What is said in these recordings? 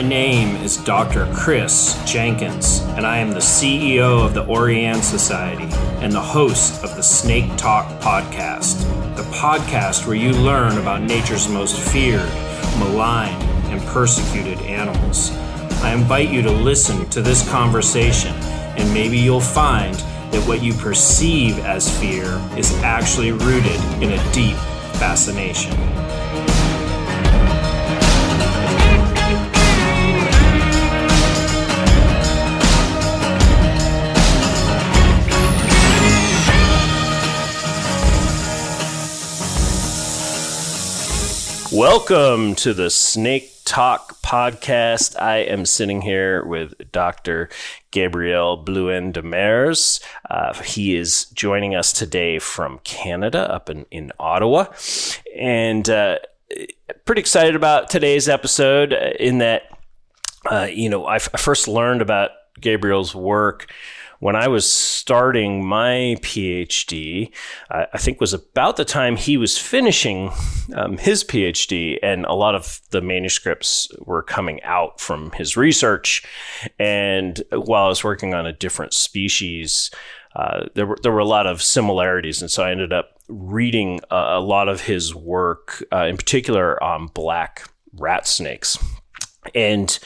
My name is Dr. Chris Jenkins, and I am the CEO of the Orianne Society and the host of the Snake Talk podcast, the podcast where you learn about nature's most feared, maligned, and persecuted animals. I invite you to listen to this conversation, and maybe you'll find that what you perceive as fear is actually rooted in a deep fascination. Welcome to the Snake Talk podcast. I am sitting here with Dr. Gabriel Blouin-Demers. He is joining us today from Canada, up in Ottawa. And pretty excited about today's episode in that, I first learned about Gabriel's work when I was starting my PhD. I think was about the time he was finishing his PhD, and a lot of the manuscripts were coming out from his research. And while I was working on a different species, there were a lot of similarities, and so I ended up reading a lot of his work, in particular on black rat snakes. And,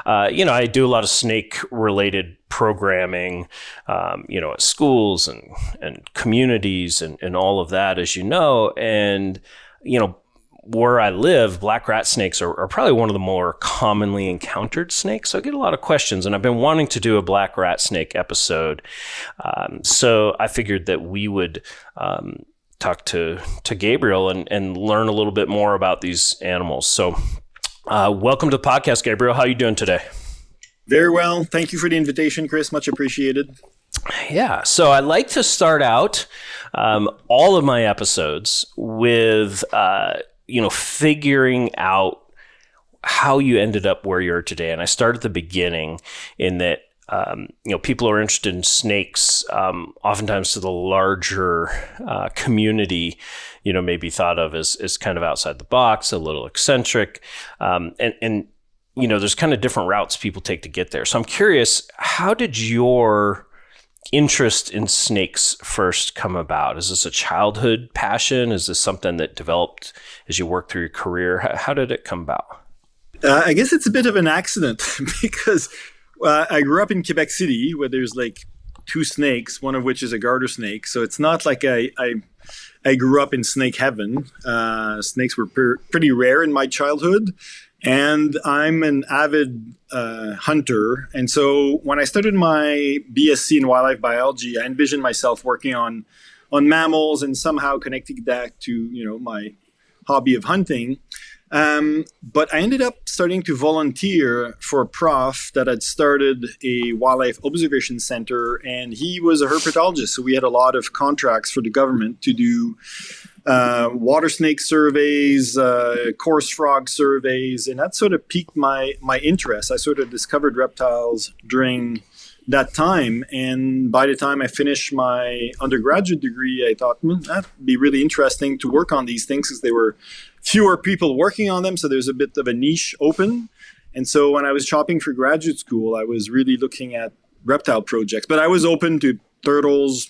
I do a lot of snake-related programming, at schools and communities and all of that, as you know. And, where I live, black rat snakes are probably one of the more commonly encountered snakes. So I get a lot of questions, and I've been wanting to do a black rat snake episode. So I figured that we would talk to Gabriel and learn a little bit more about these animals. So welcome to the podcast, Gabriel. How are you doing today? Very well. Thank you for the invitation, Chris. Much appreciated. Yeah. So I like to start out all of my episodes with, figuring out how you ended up where you are today. And I start at the beginning in that, people are interested in snakes, oftentimes to the larger community, maybe thought of as kind of outside the box, a little eccentric. And there's kind of different routes people take to get there. So I'm curious, how did your interest in snakes first come about? Is this a childhood passion? Is this something that developed as you worked through your career? How did it come about? I guess it's a bit of an accident because I grew up in Quebec City, where there's like two snakes, one of which is a garter snake. So it's not like I grew up in snake heaven. Snakes were pretty rare in my childhood, and I'm an avid hunter. And so when I started my BSc in wildlife biology, I envisioned myself working on mammals and somehow connecting that to my hobby of hunting. But I ended up starting to volunteer for a prof that had started a wildlife observation center, and he was a herpetologist. So we had a lot of contracts for the government to do water snake surveys, coarse frog surveys, and that sort of piqued my interest. I sort of discovered reptiles during that time, and by the time I finished my undergraduate degree, I thought that'd be really interesting to work on these things because there were fewer people working on them, so there's a bit of a niche open. And so when I was shopping for graduate school, I was really looking at reptile projects, but I was open to turtles.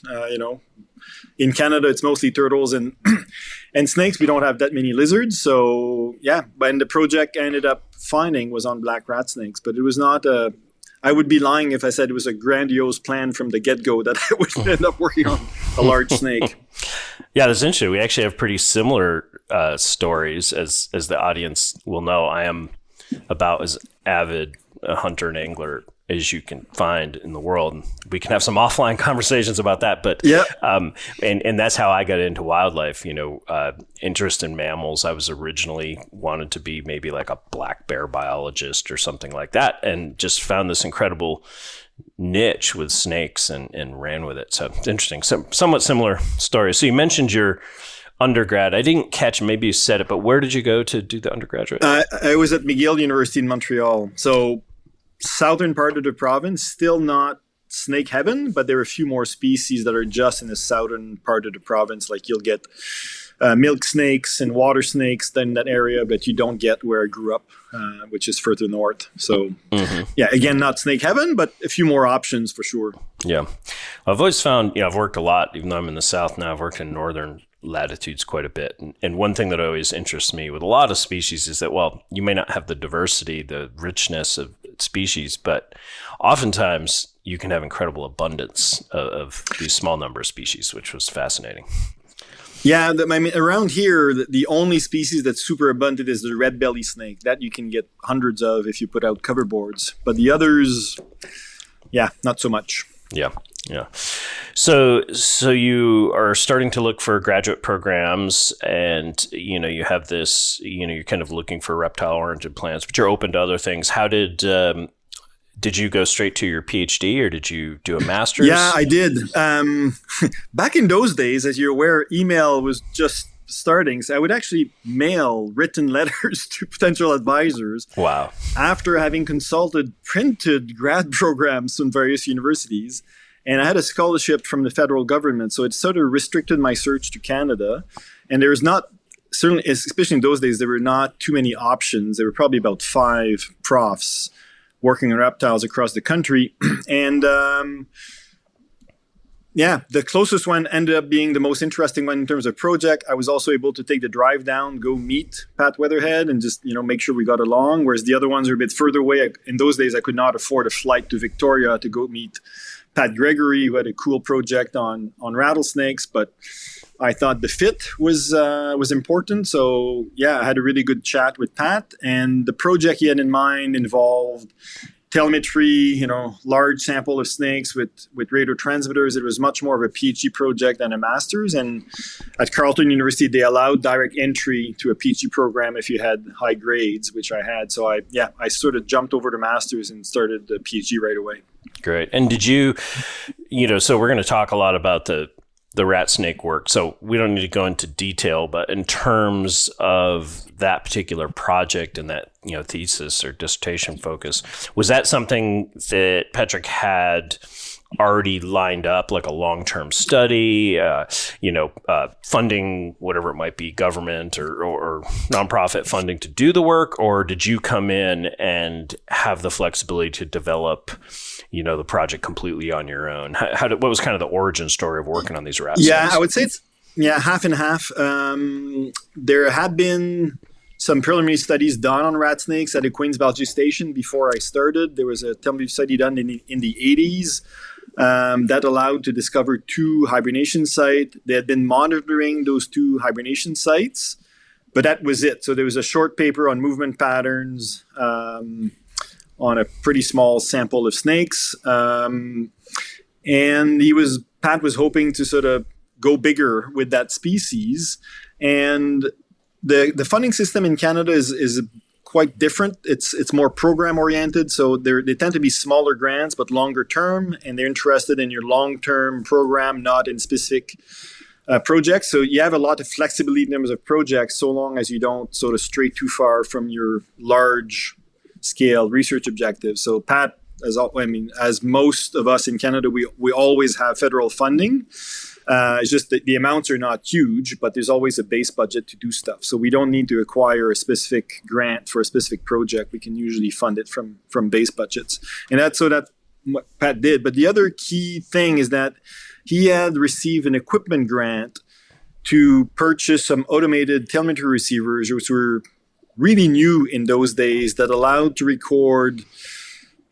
In Canada, it's mostly turtles and and snakes. We don't have that many lizards, so yeah. But the project I ended up finding was on black rat snakes, but it was not I would be lying if I said it was a grandiose plan from the get-go that I would end up working on a large snake. Yeah, that's interesting. We actually have pretty similar stories, as the audience will know. I am about as avid a hunter and angler as you can find in the world. We can have some offline conversations about that, but yeah. And that's how I got into wildlife. Interest in mammals. I was originally wanted to be maybe like a black bear biologist or something like that, and just found this incredible niche with snakes and ran with it. So it's interesting. Somewhat similar story. So you mentioned your undergrad. I didn't catch, maybe you said it, but where did you go to do the undergraduate? I was at McGill University in Montreal. So southern part of the province, still not snake heaven, but there are a few more species that are just in the southern part of the province. Like you'll get milk snakes and water snakes in that area, but you don't get where I grew up, which is further north. So, yeah, again, not snake heaven, but a few more options for sure. Yeah. I've always found, I've worked a lot, even though I'm in the South now, I've worked in northern latitudes quite a bit. And one thing that always interests me with a lot of species is that, well, you may not have the diversity, the richness of species, but oftentimes you can have incredible abundance of these small number of species, which was fascinating. Yeah, around here, the only species that's super abundant is the red belly snake. That you can get hundreds of if you put out cover boards. But the others, yeah, not so much. Yeah. So you are starting to look for graduate programs, and you have this. You're kind of looking for reptile-oriented plants, but you're open to other things. How did you go straight to your PhD, or did you do a master's? Yeah, I did. Back in those days, as you're aware, email was just starting. So I would actually mail written letters to potential advisors. Wow. After having consulted printed grad programs from various universities. And I had a scholarship from the federal government. So it sort of restricted my search to Canada. And there was not, certainly, especially in those days, there were not too many options. There were probably about 5 profs working on reptiles across the country. And the closest one ended up being the most interesting one in terms of project. I was also able to take the drive down, go meet Pat Weatherhead and just, make sure we got along. Whereas the other ones were a bit further away. In those days, I could not afford a flight to Victoria to go meet Pat Gregory, who had a cool project on rattlesnakes. But I thought the fit was important. So, I had a really good chat with Pat. And the project he had in mind involved telemetry, large sample of snakes with radio transmitters. It was much more of a PhD project than a master's. And at Carleton University, they allowed direct entry to a PhD program if you had high grades, which I had. So I sort of jumped over to master's and started the PhD right away. Great. And did you, so we're going to talk a lot about the rat snake work. So we don't need to go into detail, but in terms of that particular project and that, thesis or dissertation focus, was that something that Patrick had already lined up, like a long-term study, funding, whatever it might be, government or nonprofit funding to do the work? Or did you come in and have the flexibility to develop the project completely on your own? What was kind of the origin story of working on these rats? Yeah, I would say it's half and half. There had been some preliminary studies done on rat snakes at the Queen's Biology Station before I started. There was a telemetry study done in the 80s that allowed to discover 2 hibernation sites. They had been monitoring those 2 hibernation sites, but that was it. So there was a short paper on movement patterns on a pretty small sample of snakes. And Pat was hoping to sort of go bigger with that species. And the funding system in Canada is quite different. It's more program oriented. So they tend to be smaller grants, but longer term. And they're interested in your long-term program, not in specific projects. So you have a lot of flexibility in terms of projects, so long as you don't sort of stray too far from your large scale research objectives. So Pat, as most of us in Canada, we always have federal funding. It's just that the amounts are not huge, but there's always a base budget to do stuff. So we don't need to acquire a specific grant for a specific project. We can usually fund it from base budgets. And that's what Pat did. But the other key thing is that he had received an equipment grant to purchase some automated telemetry receivers, which were really new in those days, that allowed to record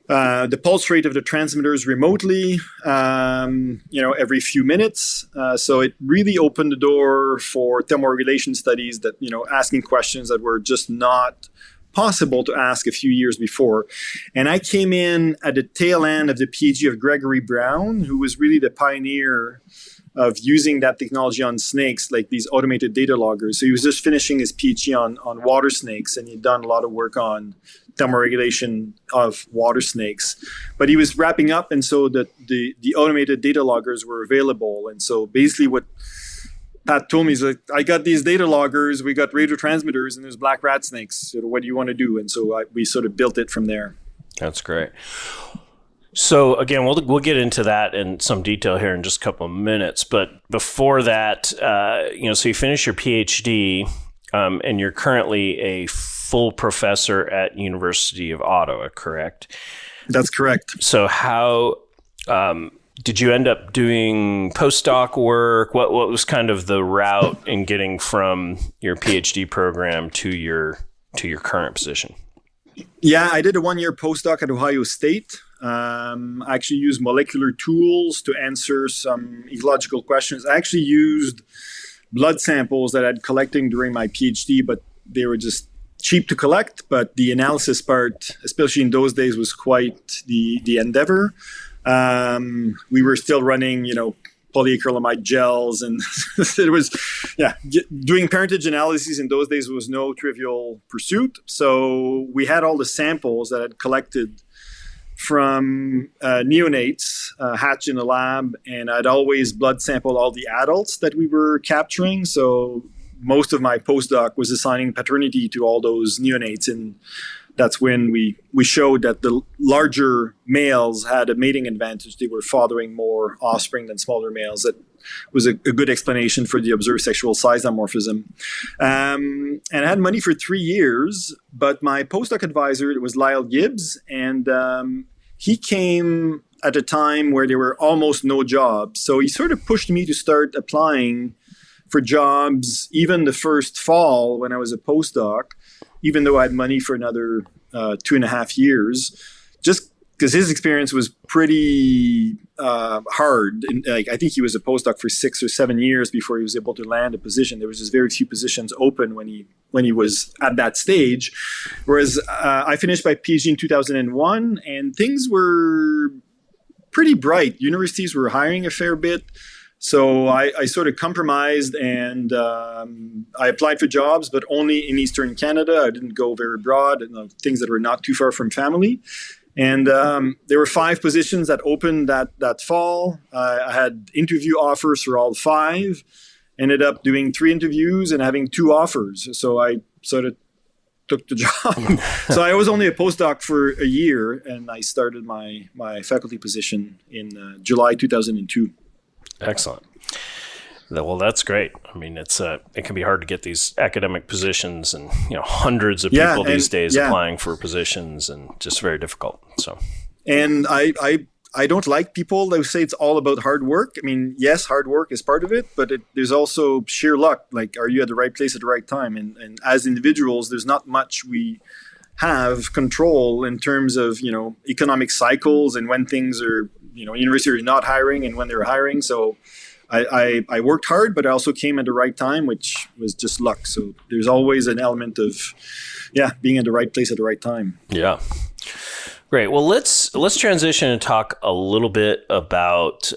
the pulse rate of the transmitters remotely, every few minutes. So it really opened the door for thermoregulation studies that, asking questions that were just not possible to ask a few years before. And I came in at the tail end of the PhD of Gregory Brown, who was really the pioneer of using that technology on snakes, like these automated data loggers. So he was just finishing his PhD on water snakes, and he'd done a lot of work on thermoregulation of water snakes. But he was wrapping up, and so the automated data loggers were available. And so basically what Pat told me is like, I got these data loggers, we got radio transmitters, and there's black rat snakes. So what do you want to do? And so we sort of built it from there. That's great. So again, we'll get into that in some detail here in just a couple of minutes. But before that, so you finish your PhD, and you're currently a full professor at University of Ottawa, correct? That's correct. So how did you end up doing postdoc work? What was kind of the route in getting from your PhD program to your current position? Yeah, I did a 1-year postdoc at Ohio State. I actually used molecular tools to answer some ecological questions. I actually used blood samples that I'd collecting during my PhD, but they were just cheap to collect. But the analysis part, especially in those days, was quite the endeavor. We were still running, polyacrylamide gels, and it was, doing parentage analyses in those days was no trivial pursuit. So we had all the samples that I'd collected from neonates hatched in a lab, and I'd always blood sampled all the adults that we were capturing. So most of my postdoc was assigning paternity to all those neonates, and that's when we showed that the larger males had a mating advantage. They were fathering more offspring than smaller males. That was a good explanation for the observed sexual size dimorphism. And I had money for 3 years, but my postdoc advisor, it was Lyle Gibbs, and he came at a time where there were almost no jobs. So he sort of pushed me to start applying for jobs even the first fall when I was a postdoc, even though I had money for another 2.5 years, just because his experience was pretty hard. And, I think he was a postdoc for 6 or 7 years before he was able to land a position. There was just very few positions open when he was at that stage. Whereas I finished my PhD in 2001, and things were pretty bright. Universities were hiring a fair bit. So I sort of compromised, and I applied for jobs, but only in Eastern Canada. I didn't go very broad, things that were not too far from family. And there were 5 positions that opened that fall. I had interview offers for all 5, ended up doing 3 interviews and having 2 offers. So I sort of took the job. So I was only a postdoc for a year, and I started my faculty position in July 2002. Excellent. Well, that's great. I mean, it can be hard to get these academic positions, and hundreds of people these days applying for positions, and just very difficult. So, and I don't like people that say it's all about hard work. I mean, yes, hard work is part of it, but there's also sheer luck. Like, are you at the right place at the right time? And as individuals, there's not much we have control in terms of economic cycles and when things are. Universities are not hiring and when they're hiring. So I worked hard, but I also came at the right time, which was just luck. So there's always an element of, being in the right place at the right time. Yeah. Great. Well, let's transition and talk a little bit about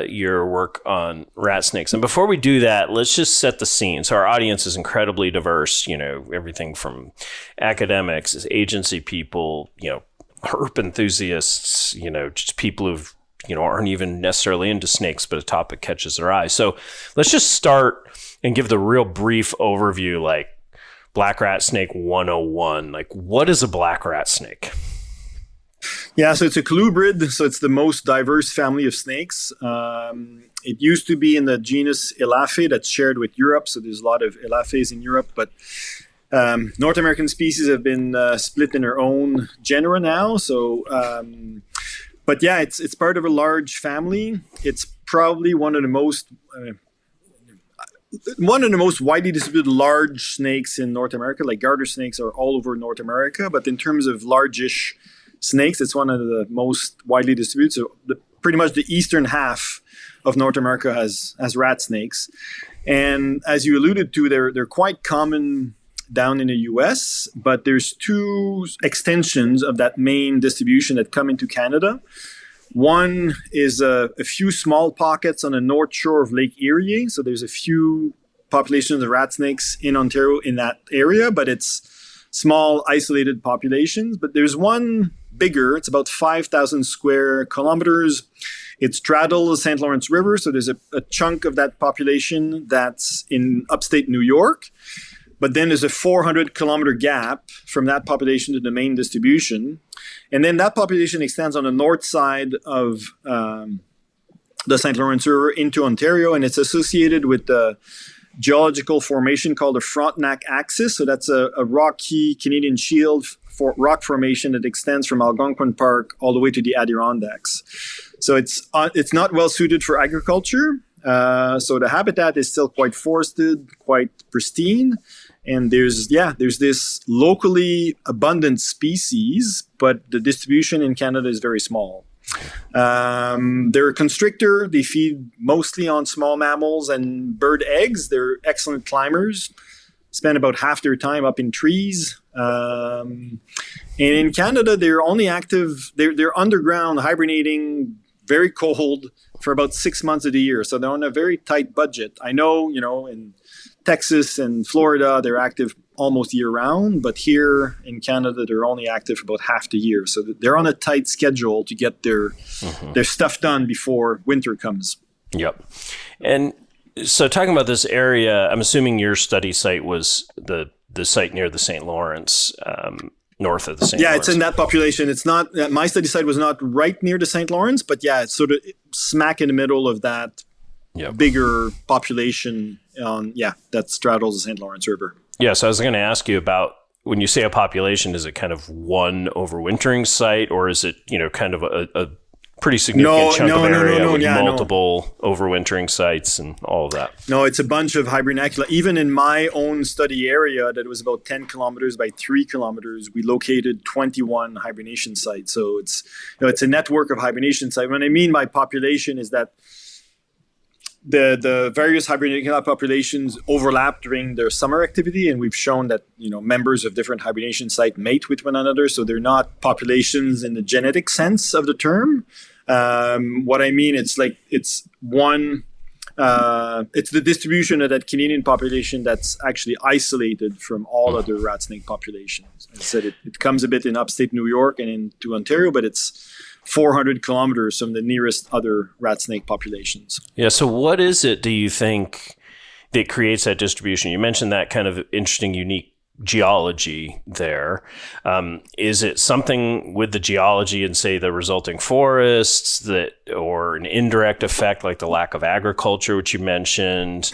your work on rat snakes. And before we do that, let's just set the scene. So our audience is incredibly diverse, everything from academics, agency people, herp enthusiasts, just people who've, aren't even necessarily into snakes, but a topic catches their eye. So let's just start and give the real brief overview, like Black Ratsnake 101. Like, what is a black rat snake? Yeah, so it's a colubrid, so it's the most diverse family of snakes. It used to be in the genus Elaphe that's shared with Europe, so there's a lot of Elaphes in Europe, but North American species have been split in their own genera now. So, but yeah, it's part of a large family. It's probably one of the most widely distributed large snakes in North America. Like garter snakes are all over North America, but in terms of largish snakes, it's one of the most widely distributed. So pretty much the eastern half of North America has rat snakes, and as you alluded to, they're quite common down in the US, but there's 2 extensions of that main distribution that come into Canada. One is a few small pockets on the north shore of Lake Erie. So there's a few populations of rat snakes in Ontario in that area, but it's small isolated populations. But there's one bigger, it's about 5,000 square kilometers. It straddles the St. Lawrence River. So there's a chunk of that population that's in upstate New York. But then there's a 400-kilometer gap from that population to the main distribution. And then that population extends on the north side of the St. Lawrence River into Ontario, and it's associated with the geological formation called the Frontenac Axis. So that's a rocky Canadian shield rock formation that extends from Algonquin Park all the way to the Adirondacks. So it's not well suited for agriculture. So the habitat is still quite forested, quite pristine. And there's this locally abundant species, but the distribution in Canada is very small. They're a constrictor. They feed mostly on small mammals and bird eggs. They're excellent climbers, spend about half their time up in trees. And in Canada, they're only active, they're underground, hibernating, very cold for about 6 months of the year. So they're on a very tight budget. I know, in Texas and Florida, they're active almost year round, but here in Canada, they're only active for about half the year. So they're on a tight schedule to get their stuff done before winter comes. Yep. And so talking about this area, I'm assuming your study site was the site near the St. Lawrence, north of the St. Lawrence. Yeah, it's in that population. It's not, my study site was not right near the St. Lawrence, but yeah, it's sort of smack in the middle of that bigger population that straddles the St. Lawrence River. Yeah, so I was going to ask you about, when you say a population, is it kind of one overwintering site, or is it, kind of a pretty significant chunk of area with multiple overwintering sites and all of that? No, it's a bunch of hibernacula. Even in my own study area that was about 10 kilometers by 3 kilometers, we located 21 hibernation sites. So it's a network of hibernation sites. What I mean by population is that the various hibernacula populations overlap during their summer activity, and we've shown that members of different hibernation sites mate with one another, so they're not populations in the genetic sense of the term. What I mean, it's the distribution of that Canadian population that's actually isolated from all other rat snake populations. I said it comes a bit in upstate New York and into Ontario, but it's 400 kilometers from the nearest other rat snake populations. Yeah. So what is it, do you think, that creates that distribution? You mentioned that kind of interesting, unique geology there. Is it something with the geology and, say, the resulting forests or an indirect effect like the lack of agriculture, which you mentioned?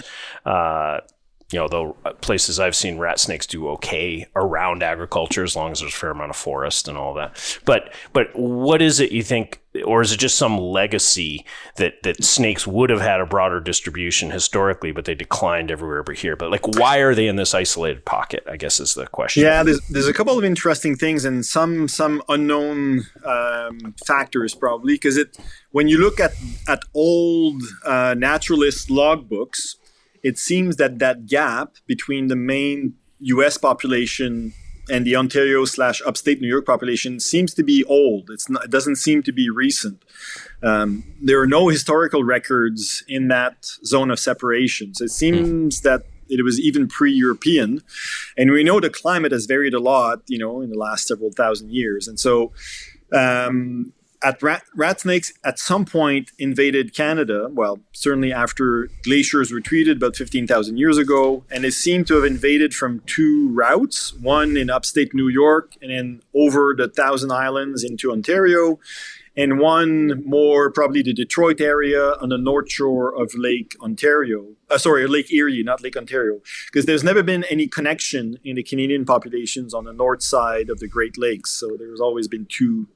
Though places I've seen rat snakes do okay around agriculture as long as there's a fair amount of forest and all that. But what is it you think, or is it just some legacy that snakes would have had a broader distribution historically, but they declined everywhere but here? But why are they in this isolated pocket, I guess is the question. Yeah, there's a couple of interesting things and some unknown factors probably, because when you look at old naturalist logbooks, it seems that gap between the main U.S. population and the Ontario/upstate New York population seems to be old. It doesn't seem to be recent. There are no historical records in that zone of separation. So it seems that it was even pre-European. And we know the climate has varied a lot, in the last several thousand years. And so rat snakes at some point invaded Canada, well, certainly after glaciers retreated about 15,000 years ago, and they seem to have invaded from two routes, one in upstate New York and then over the Thousand Islands into Ontario, and one more probably the Detroit area on the north shore of Lake Erie, not Lake Ontario, because there's never been any connection in the Canadian populations on the north side of the Great Lakes. So there's always been two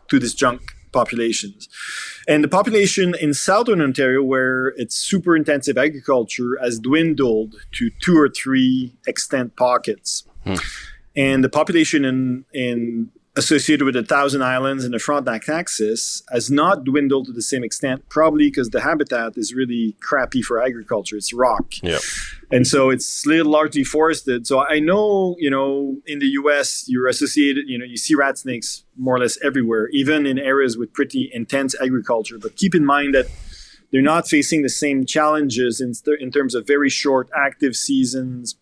disjunct populations. And the population in southern Ontario, where it's super intensive agriculture, has dwindled to 2 or 3 extant pockets. And the population associated with the Thousand Islands and the Frontenac Axis has not dwindled to the same extent, probably because the habitat is really crappy for agriculture. It's rock. Yep. And so it's largely forested. So I know, in the U.S., you're associated, you see rat snakes more or less everywhere, even in areas with pretty intense agriculture. But keep in mind that they're not facing the same challenges in terms of very short active seasons.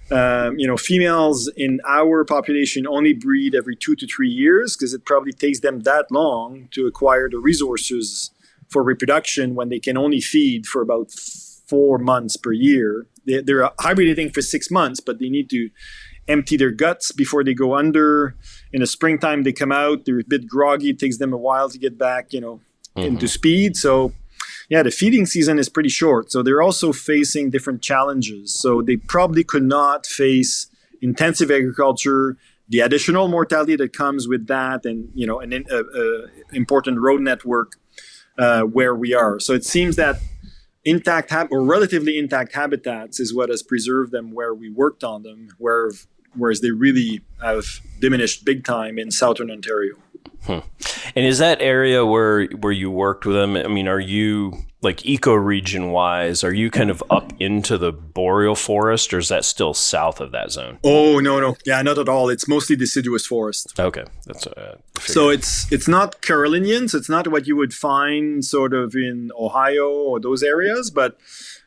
Females in our population only breed every 2 to 3 years because it probably takes them that long to acquire the resources for reproduction when they can only feed for about 4 months per year. They're hibernating for 6 months, but they need to empty their guts before they go under. In the springtime, they come out. They're a bit groggy. It takes them a while to get back, into speed. So, yeah, the feeding season is pretty short. So they're also facing different challenges. So they probably could not face intensive agriculture, the additional mortality that comes with that, and an important road network where we are. So it seems that intact or relatively intact habitats is what has preserved them where we worked on them, whereas they really have diminished big time in southern Ontario. And is that area where you worked with them? I mean, are you like ecoregion wise? Are you kind of up into the boreal forest, or is that still south of that zone? Oh no, yeah, not at all. It's mostly deciduous forest. Okay, that's so it's not Carolinian. So it's not what you would find sort of in Ohio or those areas, but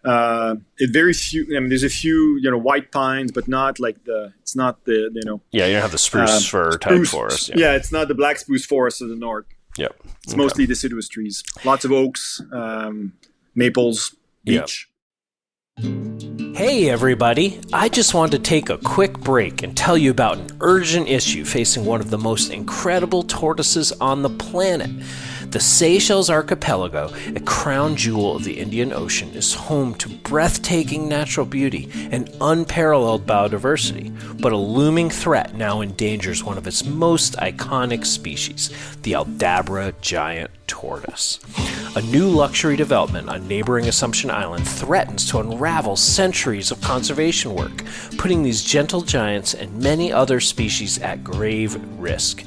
very few. I mean, there's a few white pines, but not like it's not the Yeah, you don't have the spruce fir type forest. Yeah, it's not the black spruce forest of the north. Yep. It's mostly deciduous trees. Lots of oaks, maples, beech. Hey everybody, I just wanted to take a quick break and tell you about an urgent issue facing one of the most incredible tortoises on the planet. The Seychelles Archipelago, a crown jewel of the Indian Ocean, is home to breathtaking natural beauty and unparalleled biodiversity, but a looming threat now endangers one of its most iconic species, the Aldabra giant tortoise. A new luxury development on neighboring Assumption Island threatens to unravel centuries of conservation work, putting these gentle giants and many other species at grave risk.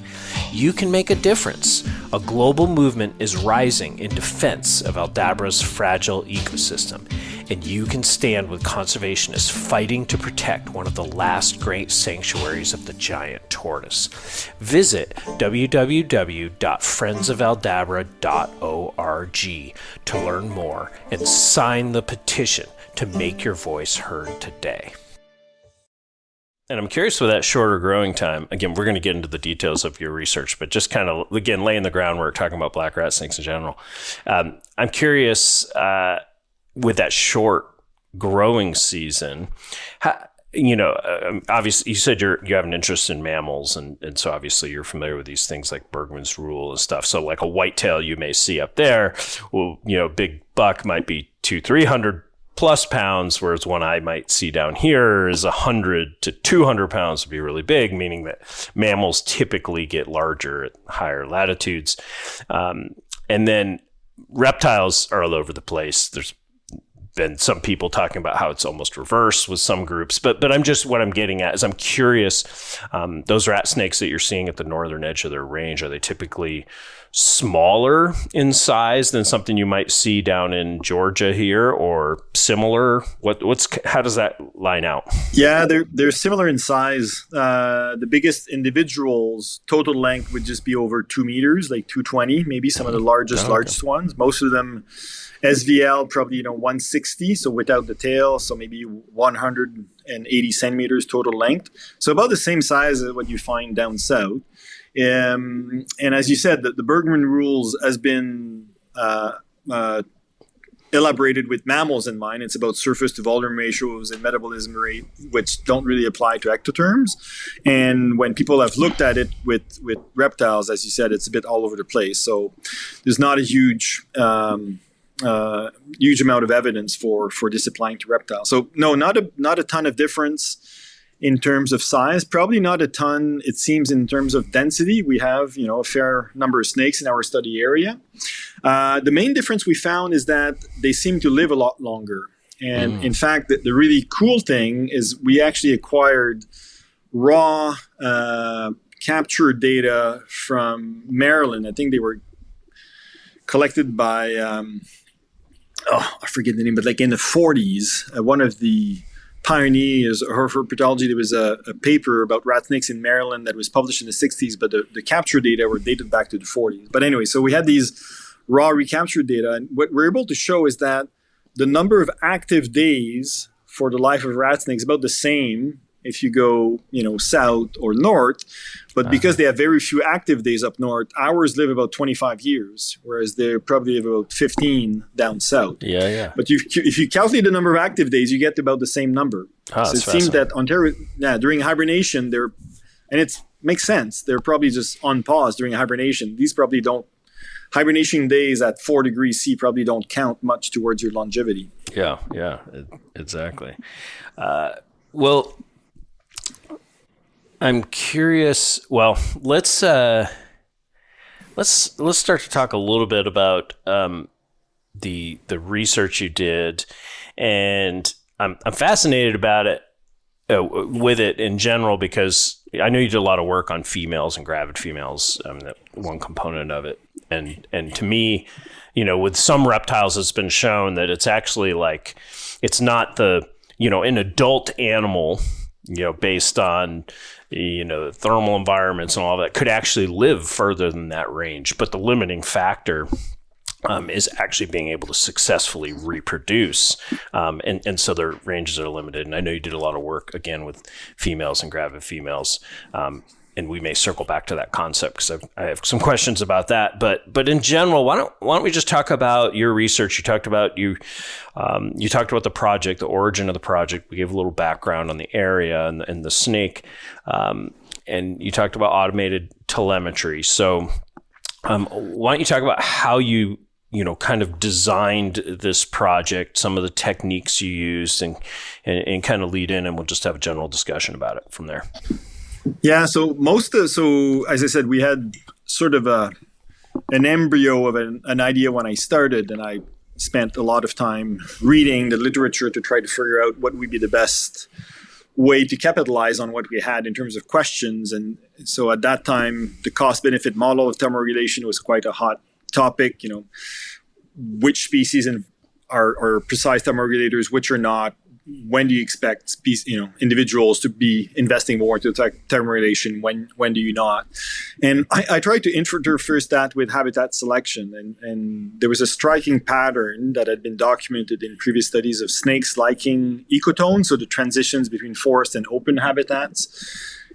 You can make a difference. A global movement is rising in defense of Aldabra's fragile ecosystem, and you can stand with conservationists fighting to protect one of the last great sanctuaries of the giant tortoise. Visit www.friendsofaldabra.org to learn more and sign the petition to make your voice heard today. And I'm curious with that shorter growing time, again, we're going to get into the details of your research, but just kind of, again, laying the groundwork, talking about black rat snakes in general. I'm curious with that short growing season, obviously you said you have an interest in mammals, and so obviously you're familiar with these things like Bergman's rule and stuff. So like a whitetail you may see up there, well, big buck might be 200-300 plus pounds, whereas one I might see down here is 100 to 200 pounds would be really big, meaning that mammals typically get larger at higher latitudes. And then reptiles are all over the place. There's been some people talking about how it's almost reverse with some groups, but what I'm getting at is I'm curious, those rat snakes that you're seeing at the northern edge of their range, are they typically smaller in size than something you might see down in Georgia here, or similar? How does that line out? Yeah, they're similar in size. The biggest individuals total length would just be over 2 meters, like 220, maybe some of the largest ones. Most of them SVL probably 160, so without the tail, so maybe 180 centimeters total length. So about the same size as what you find down south. And as you said, the Bergman rules has been elaborated with mammals in mind. It's about surface to volume ratios and metabolism rate, which don't really apply to ectotherms. And when people have looked at it with reptiles, as you said, it's a bit all over the place. So there's not a huge amount of evidence for this applying to reptiles. So no, not a ton of difference in terms of size. Probably not a ton, it seems, in terms of density. We have, a fair number of snakes in our study area. The main difference we found is that they seem to live a lot longer. And in fact, the really cool thing is we actually acquired raw capture data from Maryland. I think they were collected by, I forget the name, but like in the 40s, one of the pioneers of herpetology, there was a paper about rat snakes in Maryland that was published in the 60s, but the capture data were dated back to the 40s. But anyway, so we had these raw recaptured data, and what we're able to show is that the number of active days for the life of rat snakes is about the same if you go, south or north. But because they have very few active days up north, ours live about 25 years, whereas they probably live about 15 down south. Yeah. But if you calculate the number of active days, you get about the same number. Oh, so it seems that Ontario, during hibernation, and it makes sense. They're probably just on pause during hibernation. These probably don't. Hibernation days at 4 degrees C probably don't count much towards your longevity. Yeah, exactly. Well, I'm curious. Well, let's start to talk a little bit about the research you did, and I'm fascinated about it with it in general because I know you did a lot of work on females and gravid females. That one component of it, and to me, with some reptiles, it's been shown that it's actually like it's not an adult animal, based on thermal environments and all that could actually live further than that range. But the limiting factor is actually being able to successfully reproduce. And so their ranges are limited. And I know you did a lot of work, again, with females and gravid females. And we may circle back to that concept because I have some questions about that. But in general, why don't we just talk about your research? You talked about you talked about the project, the origin of the project. We gave a little background on the area and the snake, and you talked about automated telemetry. So why don't you talk about how you kind of designed this project, some of the techniques you used, and kind of lead in, and we'll just have a general discussion about it from there. Yeah, so as I said, we had sort of an embryo of an idea when I started, and I spent a lot of time reading the literature to try to figure out what would be the best way to capitalize on what we had in terms of questions. And so at that time, the cost-benefit model of thermoregulation was quite a hot topic. Which species are precise thermoregulators, which are not. When do you expect individuals to be investing more into thermoregulation? When do you not? And I tried to interface that with habitat selection, and there was a striking pattern that had been documented in previous studies of snakes liking ecotones, so the transitions between forest and open habitats.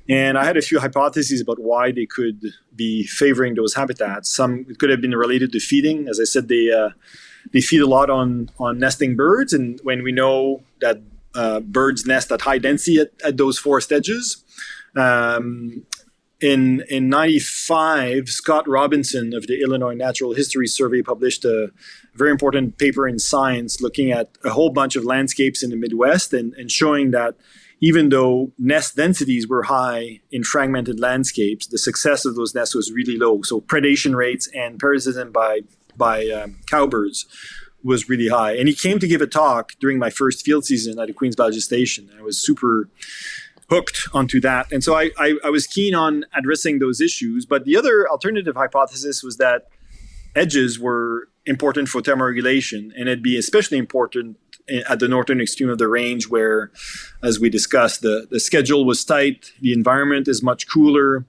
And I had a few hypotheses about why they could be favoring those habitats. Some it could have been related to feeding. As I said, they feed a lot on nesting birds, and when we know that birds nest at high density at those forest edges. In 95, Scott Robinson of the Illinois Natural History Survey published a very important paper in Science looking at a whole bunch of landscapes in the Midwest and showing that even though nest densities were high in fragmented landscapes, the success of those nests was really low. So predation rates and parasitism by cowbirds was really high. And he came to give a talk during my first field season at the Queen's Biology Station. I was super hooked onto that. And so I was keen on addressing those issues. But the other alternative hypothesis was that edges were important for thermoregulation, and it'd be especially important at the northern extreme of the range where, as we discussed, the schedule was tight, the environment is much cooler.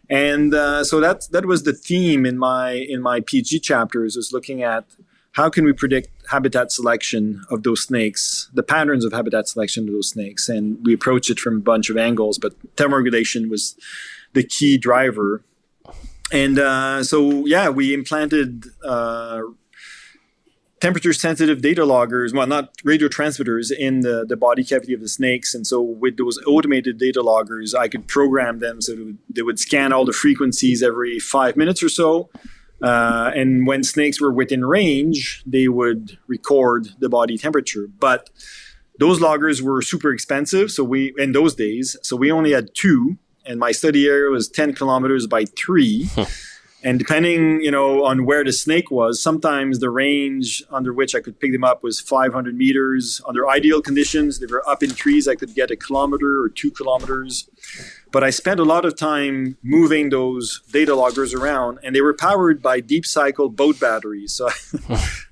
And so that was the theme in my PG chapters, was looking at how can we predict habitat selection of those snakes, the patterns of habitat selection of those snakes. And we approached it from a bunch of angles, but thermoregulation was the key driver. And we implanted temperature-sensitive data loggers, well, not radio transmitters, in the body cavity of the snakes. And so with those automated data loggers, I could program them so they would scan all the frequencies every 5 minutes or so. And when snakes were within range, they would record the body temperature. But those loggers were super expensive. So in those days, we only had two, and my study area was 10 kilometers by 3. And depending, on where the snake was, sometimes the range under which I could pick them up was 500 meters. Under ideal conditions, they were up in trees. I could get 1 kilometer or 2 kilometers. But I spent a lot of time moving those data loggers around, and they were powered by deep cycle boat batteries. So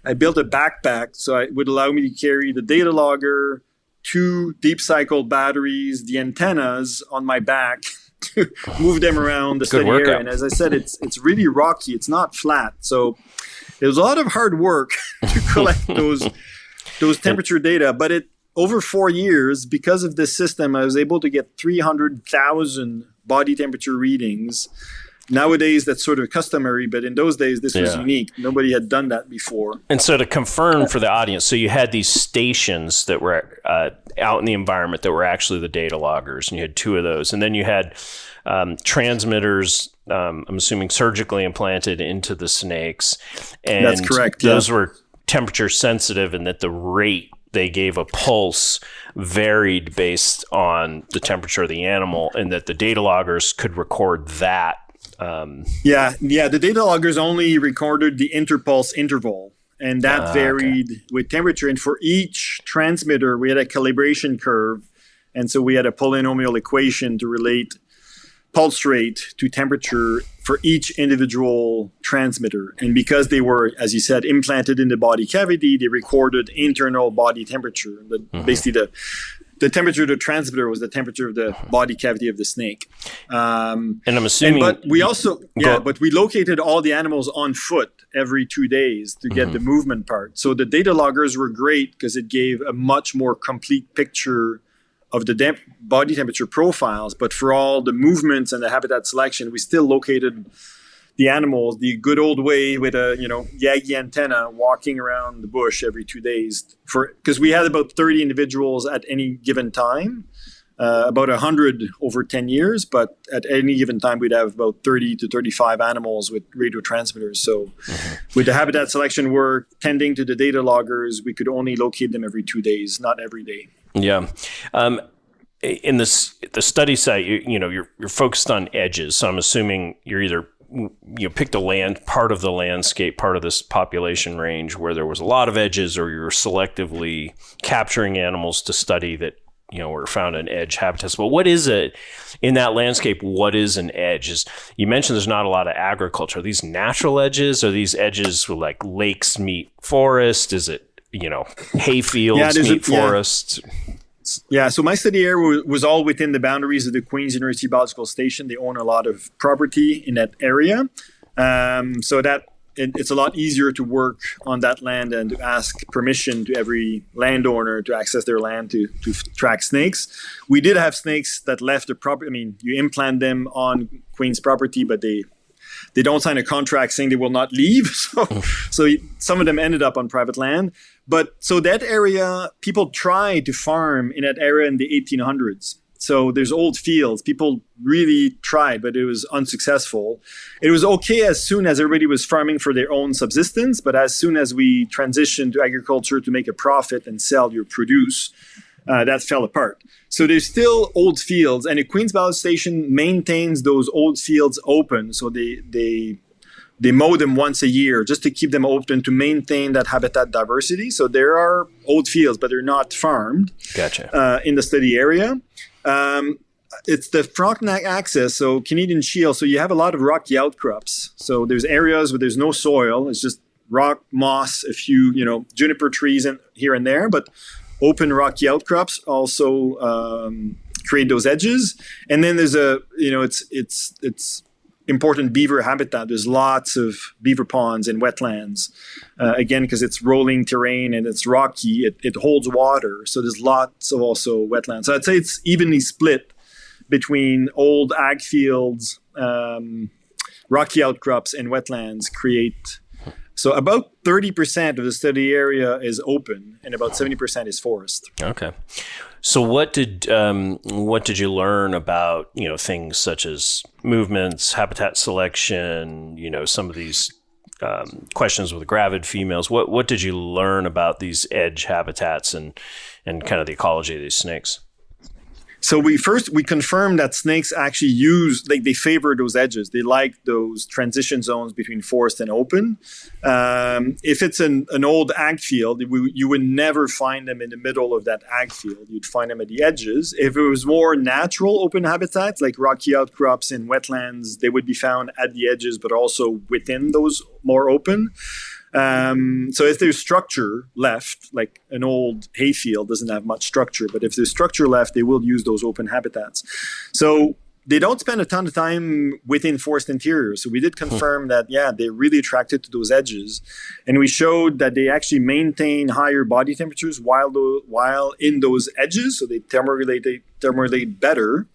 I built a backpack so it would allow me to carry the data logger, 2 deep cycle batteries, the antennas on my back, to move them around the study area. And as I said, it's really rocky. It's not flat. So it was a lot of hard work to collect those temperature data, but over 4 years, because of this system, I was able to get 300,000 body temperature readings. Nowadays, that's sort of customary, but in those days, this was unique. Nobody had done that before. And so to confirm for the audience, so you had these stations that were out in the environment that were actually the data loggers, and you had 2 of those. And then you had transmitters, I'm assuming surgically implanted into the snakes. And that's correct. Those were temperature sensitive, and that the rate they gave a pulse varied based on the temperature of the animal, and that the data loggers could record that. The data loggers only recorded the interpulse interval, and that varied with temperature. And for each transmitter, we had a calibration curve, and so we had a polynomial equation to relate pulse rate to temperature for each individual transmitter. And because they were, as you said, implanted in the body cavity, they recorded internal body temperature. Basically, the temperature of the transmitter was the temperature of the body cavity of the snake. And I'm assuming... but we also... but we located all the animals on foot every 2 days to get the movement part. So the data loggers were great because it gave a much more complete picture of the body temperature profiles. But for all the movements and the habitat selection, we still located the animals the good old way with a Yagi antenna walking around the bush every 2 days, because we had about 30 individuals at any given time, about 100 over 10 years, but at any given time we'd have about 30 to 35 animals with radio transmitters. So with the habitat selection work tending to the data loggers, we could only locate them every 2 days, not every day. Yeah. In the study site, you're focused on edges. So I'm assuming you're either picked part of the landscape, part of this population range where there was a lot of edges, or you're selectively capturing animals to study that were found in edge habitats. But what is it in that landscape? What is an edge? You mentioned there's not a lot of agriculture. Are these natural edges? Are these edges like lakes meet forest? Is it hay fields meet forest? Yeah, so my study area was all within the boundaries of the Queen's University Biological Station. They own a lot of property in that area. So that it's a lot easier to work on that land and to ask permission to every landowner to access their land to track snakes. We did have snakes that left the property. I mean, you implant them on Queen's property, but they don't sign a contract saying they will not leave. So some of them ended up on private land. But so that area, people tried to farm in that area in the 1800s. So there's old fields. People really tried, but it was unsuccessful. It was okay as soon as everybody was farming for their own subsistence. But as soon as we transitioned to agriculture to make a profit and sell your produce, that fell apart. So there's still old fields, and the Queen's Biological Station maintains those old fields open. So they mow them once a year just to keep them open to maintain that habitat diversity. So there are old fields, but they're not farmed. Gotcha. In the study area. It's the Frontenac axis, so Canadian Shield. So you have a lot of rocky outcrops. So there's areas where there's no soil. It's just rock, moss, a few, juniper trees here and there. But open rocky outcrops also create those edges. And then there's it's important beaver habitat. There's lots of beaver ponds and wetlands. Again, because it's rolling terrain and it's rocky, it holds water. So there's lots of also wetlands. So I'd say it's evenly split between old ag fields, rocky outcrops, and wetlands create. So about 30% of the study area is open, and about 70% is forest. Okay. So what did you learn about things such as movements, habitat selection, some of these questions with gravid females? What did you learn about these edge habitats and kind of the ecology of these snakes? So we confirmed that snakes actually they favor those edges. They like those transition zones between forest and open. If it's an old ag field, you would never find them in the middle of that ag field. You'd find them at the edges. If it was more natural open habitats, like rocky outcrops and wetlands, they would be found at the edges, but also within those more open. So if there's structure left, like an old hayfield doesn't have much structure, but if there's structure left, they will use those open habitats. So they don't spend a ton of time within forest interior. So we did confirm that, they're really attracted to those edges. And we showed that they actually maintain higher body temperatures while in those edges. So they thermorelate better.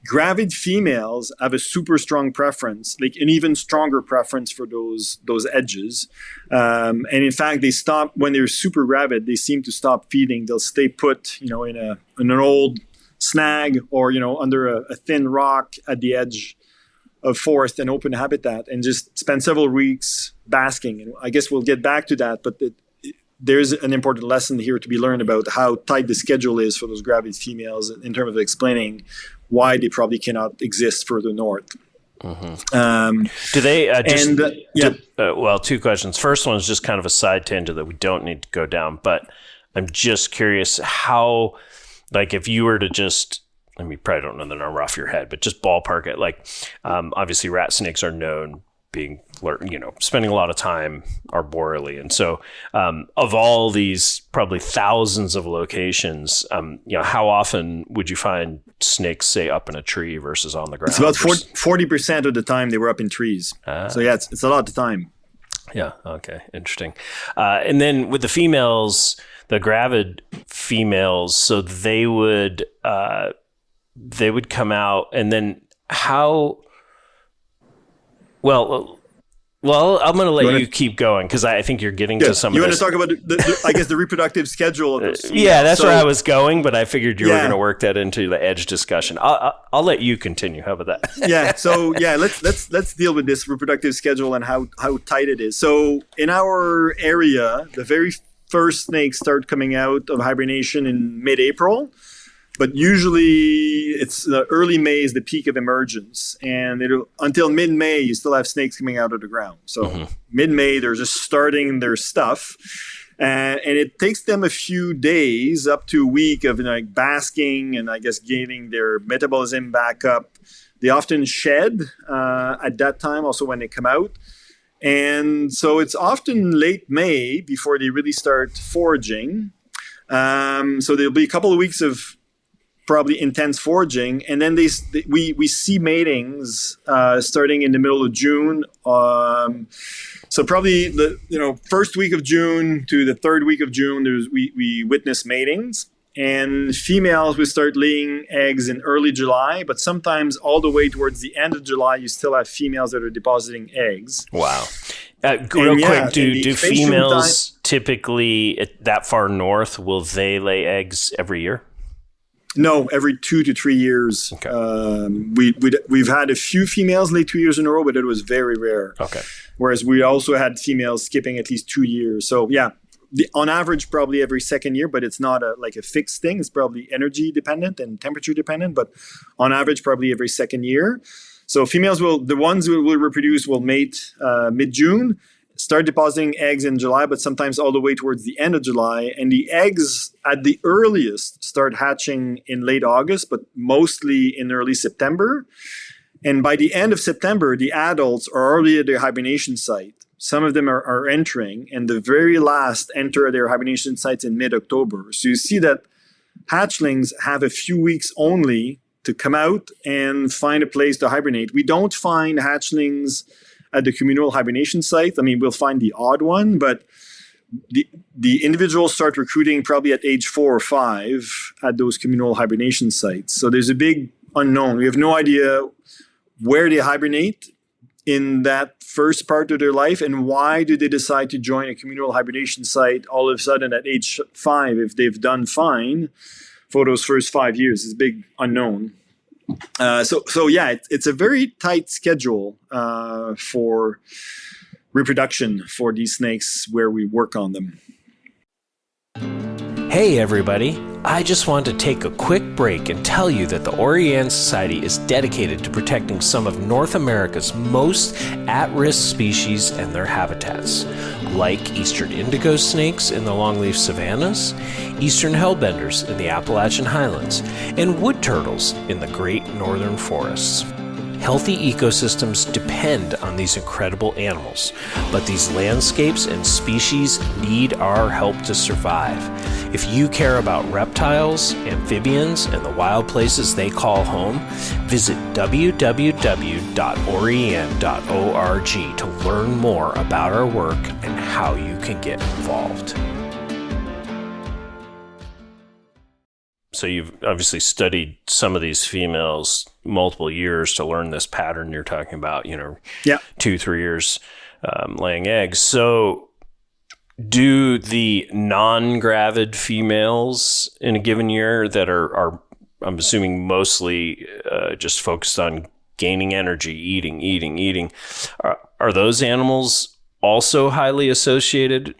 Gravid females have a super strong preference, like an even stronger preference for those edges. And in fact, they stop when they're super gravid. They seem to stop feeding. They'll stay put, in an old snag or under a thin rock at the edge of forest and open habitat and just spend several weeks basking. And I guess we'll get back to that, but there's an important lesson here to be learned about how tight the schedule is for those gravid females in terms of explaining why they probably cannot exist further north. Do they well, two questions. First one is just kind of a side tangent that we don't need to go down, but I'm just curious how, like, if you were to just, I mean, you probably don't know the number off your head, but just ballpark it. Like, obviously rat snakes are known being, spending a lot of time arboreally. And so of all these probably thousands of locations, how often would you find snakes, say, up in a tree versus on the ground? It's about 40% of the time they were up in trees. So yeah, it's a lot of time. Yeah. Okay. Interesting. And then with the females, the gravid females, so they would come out, and then how? Well, I'm going to let you keep going because I think you're getting to some of this. You want to talk about, the reproductive schedule of those females? Yeah, that's where I was going, but I figured you were going to work that into the edge discussion. I'll let you continue. How about that? Let's deal with this reproductive schedule and how tight it is. So in our area, the very first snakes start coming out of hibernation in mid-April. But usually it's early May is the peak of emergence. And until mid-May, you still have snakes coming out of the ground. So mid-May, they're just starting their stuff. And it takes them a few days, up to a week of basking and I guess getting their metabolism back up. They often shed at that time, also when they come out. And so it's often late May before they really start foraging. So there'll be a couple of weeks of probably intense foraging, and then we see matings starting in the middle of June. So probably the first week of June to the third week of June, we witness matings, and females will start laying eggs in early July, but sometimes all the way towards the end of July, you still have females that are depositing eggs. Wow. Real quick, do females typically that far north, will they lay eggs every year? No, every 2 to 3 years. Okay. We've had a few females lay 2 years in a row, but it was very rare. Okay. Whereas we also had females skipping at least 2 years. So yeah, on average, probably every second year, but it's not a fixed thing. It's probably energy dependent and temperature dependent, but on average, probably every second year. So females the ones who will reproduce will mate mid-June, start depositing eggs in July, but sometimes all the way towards the end of July. And the eggs at the earliest start hatching in late August, but mostly in early September. And by the end of September, the adults are already at their hibernation site. Some of them are entering, and the very last enter their hibernation sites in mid-October. So you see that hatchlings have a few weeks only to come out and find a place to hibernate. We don't find hatchlings at the communal hibernation site. I mean, we'll find the odd one, but the individuals start recruiting probably at age 4 or 5 at those communal hibernation sites. So there's a big unknown. We have no idea where they hibernate in that first part of their life, and why do they decide to join a communal hibernation site all of a sudden at age 5 if they've done fine for those first 5 years. It's a big unknown. So yeah, it's a very tight schedule for reproduction for these snakes where we work on them. Hey everybody, I just wanted to take a quick break and tell you that the Orianne Society is dedicated to protecting some of North America's most at-risk species and their habitats, like eastern indigo snakes in the longleaf savannas, eastern hellbenders in the Appalachian highlands, and wood turtles in the great northern forests. Healthy ecosystems depend on these incredible animals, but these landscapes and species need our help to survive. If you care about reptiles, amphibians, and the wild places they call home, visit www.orien.org to learn more about our work and how you can get involved. So you've obviously studied some of these females multiple years to learn this pattern you're talking about, 2-3 years laying eggs. So do the non-gravid females in a given year that are I'm assuming mostly just focused on gaining energy, eating, are those animals also highly associated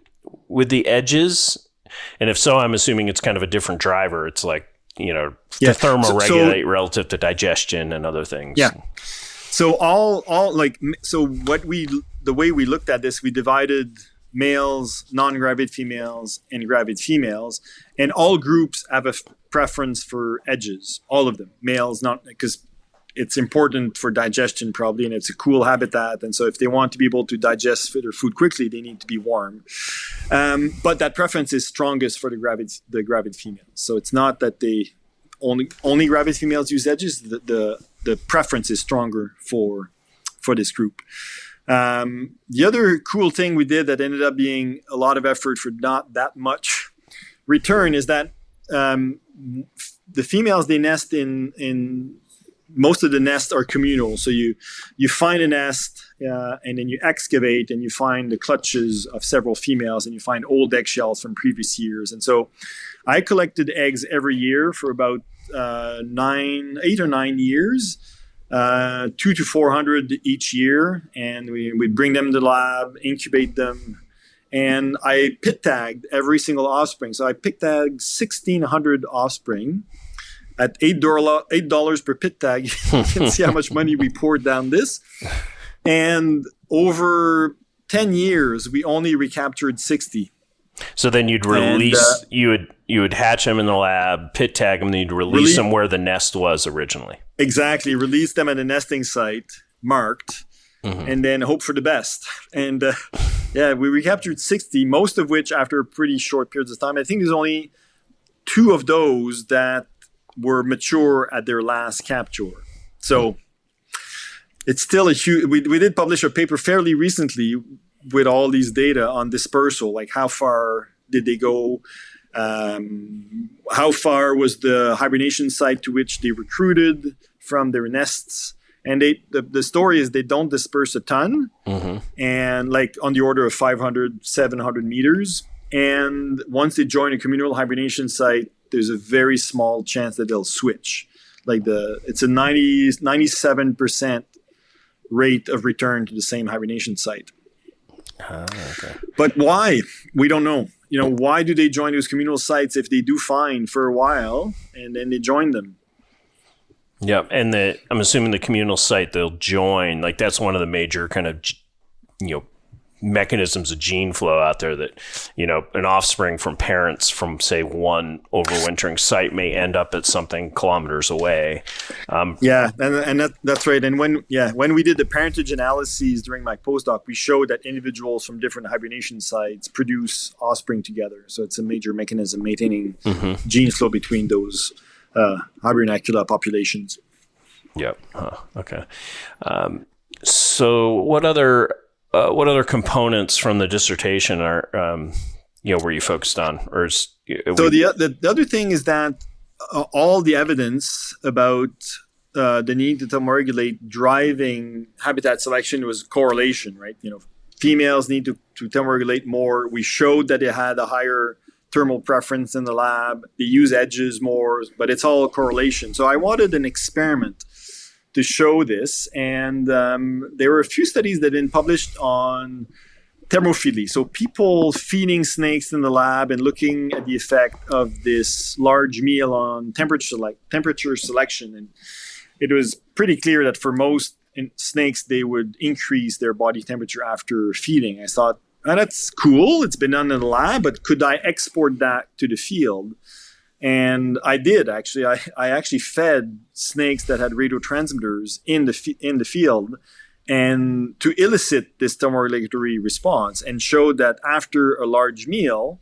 with the edges? And if so, I'm assuming it's kind of a different driver. It's like, to thermoregulate relative to digestion and other things. Yeah. So the way we looked at this, we divided males, non-gravid females, and gravid females, and all groups have a preference for edges. All of them, males, not because it's important for digestion probably, and it's a cool habitat. And so if they want to be able to digest their food quickly, they need to be warm. But that preference is strongest for the gravid females. So it's not that they only gravid females use edges. The preference is stronger for this group. The other cool thing we did that ended up being a lot of effort for not that much return is that the females, they nest in most of the nests are communal. So you find a nest and then you excavate and you find the clutches of several females and you find old eggshells from previous years. And so I collected eggs every year for about 8 or 9 years, 200 to 400 each year. And we'd bring them to the lab, incubate them. And I pit tagged every single offspring. So I pit tagged 1,600 offspring. At $8 per pit tag, you can see how much money we poured down this. And over 10 years, we only recaptured 60. So then you'd release, you would hatch them in the lab, pit tag them, then you'd release them where the nest was originally. Exactly. Release them at a nesting site, marked, and then hope for the best. And we recaptured 60, most of which after pretty short periods of time. I think there's only 2 of those that were mature at their last capture. So it's still a huge, we did publish a paper fairly recently with all these data on dispersal, like how far did they go, how far was the hibernation site to which they recruited from their nests. And the story is they don't disperse a ton, and like on the order of 500, 700 meters. And once they join a communal hibernation site, there's a very small chance that they'll switch. It's a 97% rate of return to the same hibernation site. Okay. But why? We don't know. Why do they join those communal sites if they do fine for a while and then they join them? Yeah, and I'm assuming the communal site they'll join, like that's one of the major kind of, mechanisms of gene flow out there that, an offspring from parents from, say, one overwintering site may end up at something kilometers away. And that's right. And when we did the parentage analyses during my postdoc, we showed that individuals from different hibernation sites produce offspring together. So it's a major mechanism maintaining gene flow between those hibernacula populations. Yep. Okay. So what other components from the dissertation are, were you focused on? The other thing is that all the evidence about the need to thermoregulate driving habitat selection was correlation, right? Females need to thermoregulate more. We showed that they had a higher thermal preference in the lab. They use edges more, but it's all a correlation. So I wanted an experiment to show this. And there were a few studies that have been published on thermophily. So people feeding snakes in the lab and looking at the effect of this large meal on temperature selection. And it was pretty clear that for most snakes, they would increase their body temperature after feeding. I thought, that's cool. It's been done in the lab, but could I export that to the field? And I did actually. I actually fed snakes that had radiotransmitters in the field, and to elicit this thermoregulatory response, and showed that after a large meal,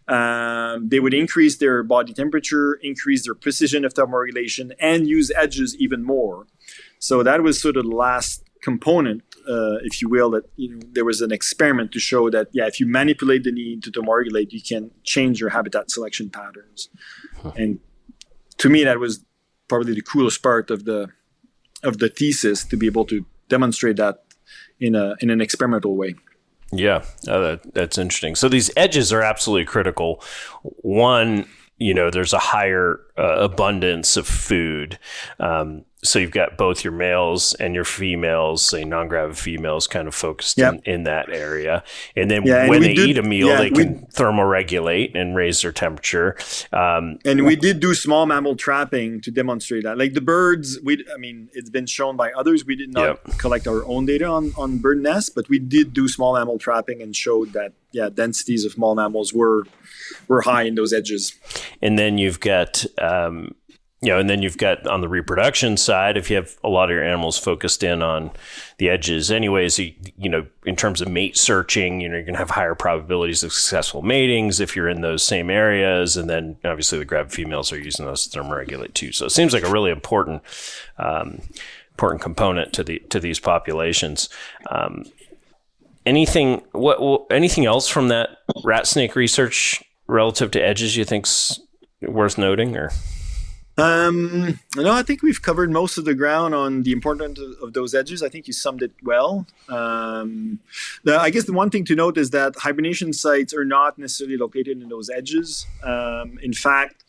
they would increase their body temperature, increase their precision of thermoregulation, and use edges even more. So that was sort of the last component, if you will, that there was an experiment to show that if you manipulate the need to thermoregulate, you can change your habitat selection patterns. And to me, that was probably the coolest part of the thesis, to be able to demonstrate that in an experimental way. Yeah, that's interesting. So these edges are absolutely critical. One, there's a higher abundance of food. So you've got both your males and your females, say non-gravid females, kind of focused in that area. And then when they eat a meal, they can thermoregulate and raise their temperature. And we did do small mammal trapping to demonstrate that. Like the birds, it's been shown by others. We did not collect our own data on bird nests, but we did do small mammal trapping and showed that, densities of small mammals were high in those edges. And then you've got... and then you've got on the reproduction side, if you have a lot of your animals focused in on the edges anyways, in terms of mate searching, you're going to have higher probabilities of successful matings if you're in those same areas. And then obviously the gravid females are using those to thermoregulate too. So it seems like a really important component to these populations. Anything else from that rat snake research relative to edges you think's worth noting, or? No, I think we've covered most of the ground on the importance of those edges. I think you summed it well. I guess the one thing to note is that hibernation sites are not necessarily located in those edges. In fact,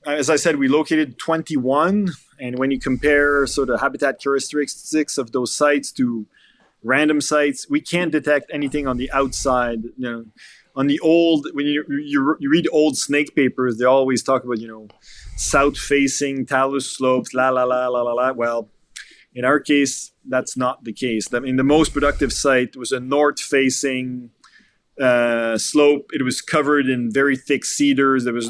as I said, we located 21. And when you compare sort of habitat characteristics of those sites to random sites, we can't detect anything on the outside. On the old, when you read old snake papers, they always talk about, south-facing talus slopes, la, la, la, la, la, la. Well, in our case, that's not the case. I mean, the most productive site was a north-facing slope. It was covered in very thick cedars. It was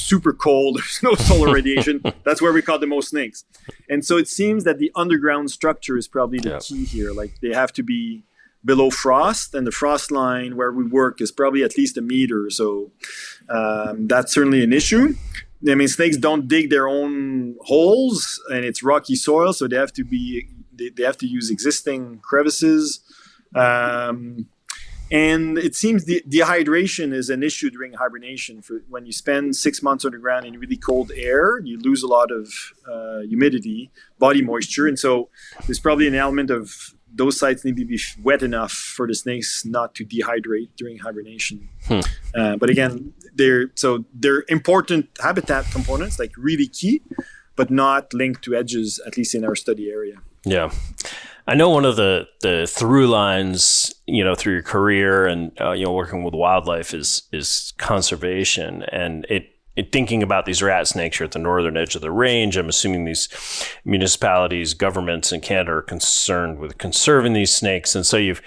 super cold. There was no solar radiation. That's where we caught the most snakes. And so it seems that the underground structure is probably the key here. Like they have to be below frost, and the frost line where we work is probably at least a meter. So that's certainly an issue. I mean, snakes don't dig their own holes, and it's rocky soil, so they have to use existing crevices. And it seems dehydration is an issue during hibernation. For when you spend 6 months underground in really cold air, you lose a lot of humidity, body moisture, and so there's probably an element of those sites need to be wet enough for the snakes not to dehydrate during hibernation. But again, they're important habitat components, like really key, but not linked to edges, at least in our study area. Yeah. I know one of the through lines, through your career and, working with wildlife is conservation. And thinking about these rat snakes, you're at the northern edge of the range. I'm assuming these municipalities, governments in Canada are concerned with conserving these snakes. And so you've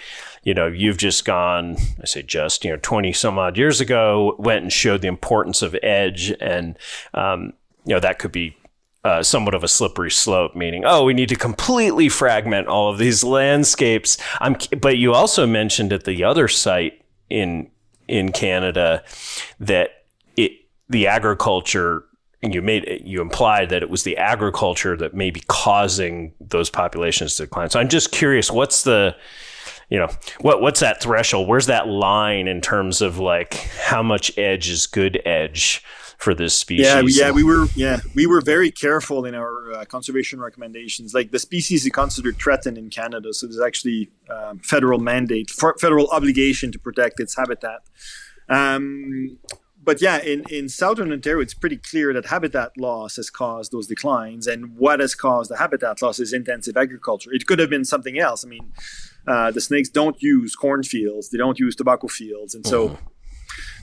just gone, 20 some odd years ago, went and showed the importance of edge. And, that could be somewhat of a slippery slope, meaning, we need to completely fragment all of these landscapes. But you also mentioned at the other site in Canada that the agriculture, and you implied that it was the agriculture that may be causing those populations to decline. So I'm just curious, what's the, what's that threshold? Where's that line in terms of like how much edge is good edge for this species? We were very careful in our conservation recommendations. Like the species is considered threatened in Canada, so there's actually federal mandate, federal obligation to protect its habitat. But in southern Ontario, it's pretty clear that habitat loss has caused those declines. And what has caused the habitat loss is intensive agriculture. It could have been something else. I mean, the snakes don't use cornfields. They don't use tobacco fields. And so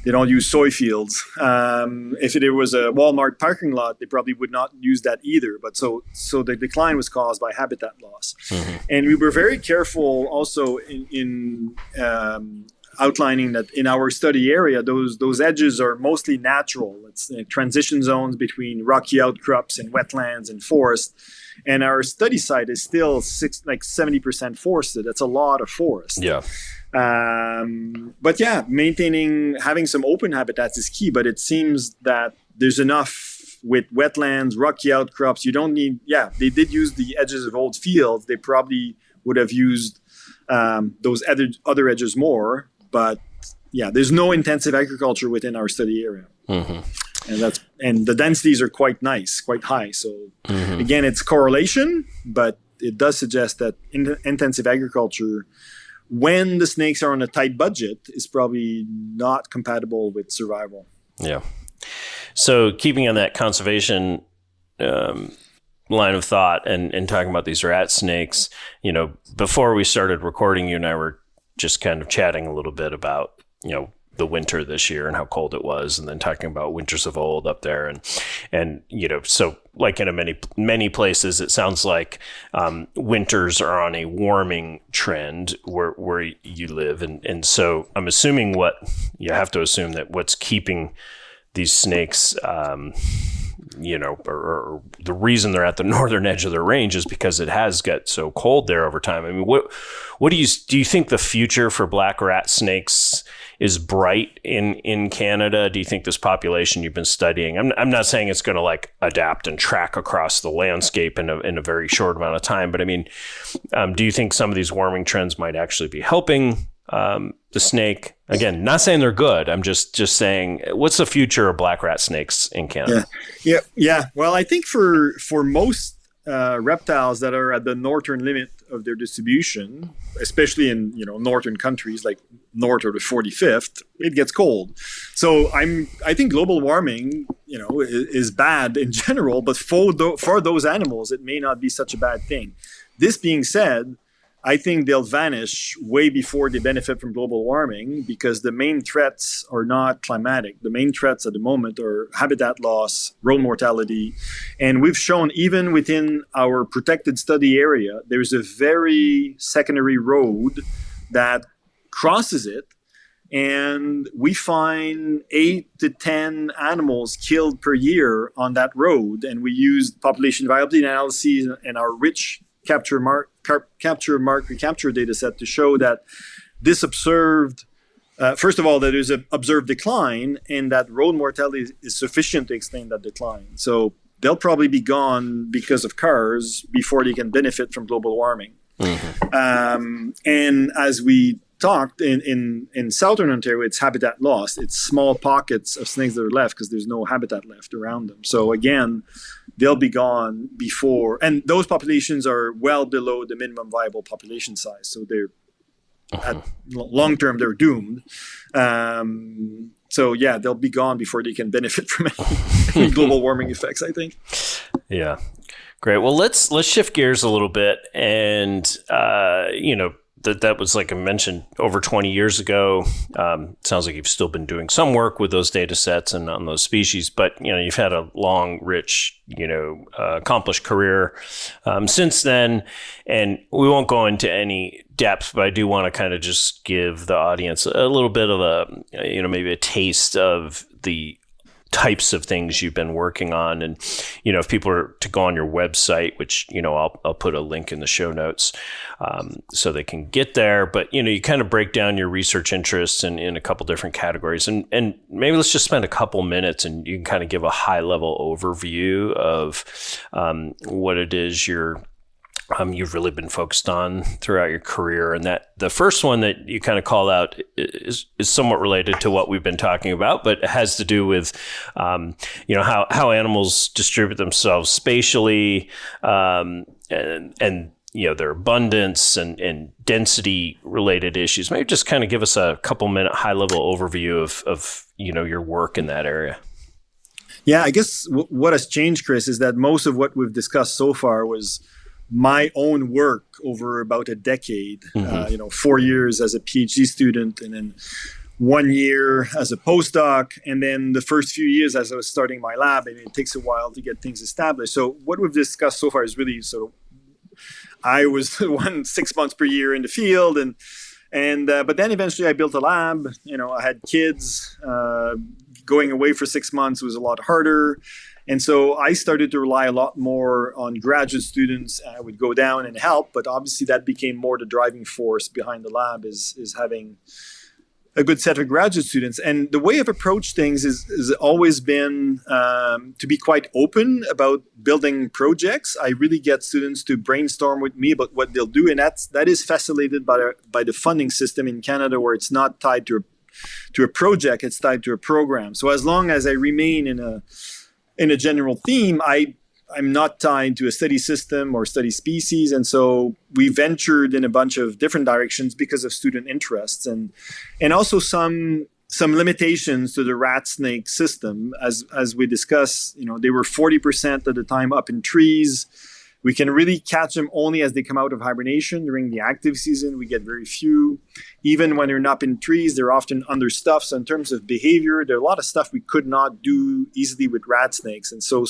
they don't use soy fields. If it was a Walmart parking lot, they probably would not use that either. But so the decline was caused by habitat loss. And we were very careful also in outlining that in our study area, those edges are mostly natural. It's transition zones between rocky outcrops and wetlands and forest. And our study site is still 70% forested. That's a lot of forest. Yeah. But yeah, having some open habitats is key. But it seems that there's enough with wetlands, rocky outcrops. You don't need. Yeah, they did use the edges of old fields. They probably would have used those other edges more. But yeah, there's no intensive agriculture within our study area. And the densities are quite nice, quite high. So again, it's correlation, but it does suggest that intensive agriculture, when the snakes are on a tight budget, is probably not compatible with survival. Yeah. So keeping on that conservation line of thought and talking about these rat snakes, before we started recording, you and I were just kind of chatting a little bit about, the winter this year and how cold it was, and then talking about winters of old up there. And so like in many places, it sounds like winters are on a warming trend where you live. And so I'm assuming you have to assume that what's keeping these snakes, or the reason they're at the northern edge of their range is because it has got so cold there over time. I mean, what do you think the future for black rat snakes is bright in Canada? Do you think this population you've been studying, I'm not saying it's going to like adapt and track across the landscape in a very short amount of time, but I mean, do you think some of these warming trends might actually be helping the snake? Again, not saying they're good. I'm just saying, what's the future of black rat snakes in Canada? Yeah. Well, I think for most reptiles that are at the northern limit of their distribution, especially in northern countries like north of the 45th, it gets cold. So I think global warming is bad in general, but for those animals, it may not be such a bad thing. This being said, I think they'll vanish way before they benefit from global warming, because the main threats are not climatic. The main threats at the moment are habitat loss, road mortality. And we've shown even within our protected study area, there's a very secondary road that crosses it. And we find 8 to 10 animals killed per year on that road. And we used population viability analyses and our rich capture recapture data set to show that this observed, first of all, that there's an observed decline, and that road mortality is sufficient to explain that decline. So they'll probably be gone because of cars before they can benefit from global warming. And as we talked, in southern Ontario, it's habitat loss. It's small pockets of snakes that are left because there's no habitat left around them. So again, they'll be gone before, and those populations are well below the minimum viable population size. So they're at long term, they're doomed. So yeah, they'll be gone before they can benefit from any global warming effects, I think. Yeah. Great. Well, let's shift gears a little bit, and that was, like I mentioned, over 20 years ago. Sounds like you've still been doing some work with those data sets and on those species, but you've had a long, rich, accomplished career since then. And we won't go into any depth, but I do want to kind of just give the audience a little bit of maybe a taste of the types of things you've been working on. And, if people are to go on your website, which, I'll put a link in the show notes so they can get there. But, you kind of break down your research interests in a couple different categories. And maybe let's just spend a couple minutes and you can kind of give a high level overview of what it is you've really been focused on throughout your career. And that the first one that you kind of call out is somewhat related to what we've been talking about, but it has to do with, how animals distribute themselves spatially, and their abundance and density related issues. Maybe just kind of give us a couple minute high level overview of your work in that area. Yeah, I guess what has changed, Chris, is that most of what we've discussed so far was my own work over about a decade, 4 years as a PhD student, and then 1 year as a postdoc. And then the first few years as I was starting my lab, and it takes a while to get things established. So what we've discussed so far is really I was the one 6 months per year in the field, and And but then eventually I built a lab. I had kids. Going away for 6 months was a lot harder. And so I started to rely a lot more on graduate students. I would go down and help, but obviously that became more the driving force behind the lab is having a good set of graduate students. And the way I've approached things is always been to be quite open about building projects. I really get students to brainstorm with me about what they'll do, and that is facilitated by the funding system in Canada, where it's not tied to a project, it's tied to a program. So as long as I remain in a general theme, I'm not tied to a study system or study species. And so we ventured in a bunch of different directions because of student interests and also some limitations to the rat snake system. As we discussed, they were 40% of the time up in trees. We can really catch them only as they come out of hibernation. During the active season, we get very few. Even when they're not in trees, they're often under stuff. So in terms of behavior, there are a lot of stuff we could not do easily with rat snakes. And so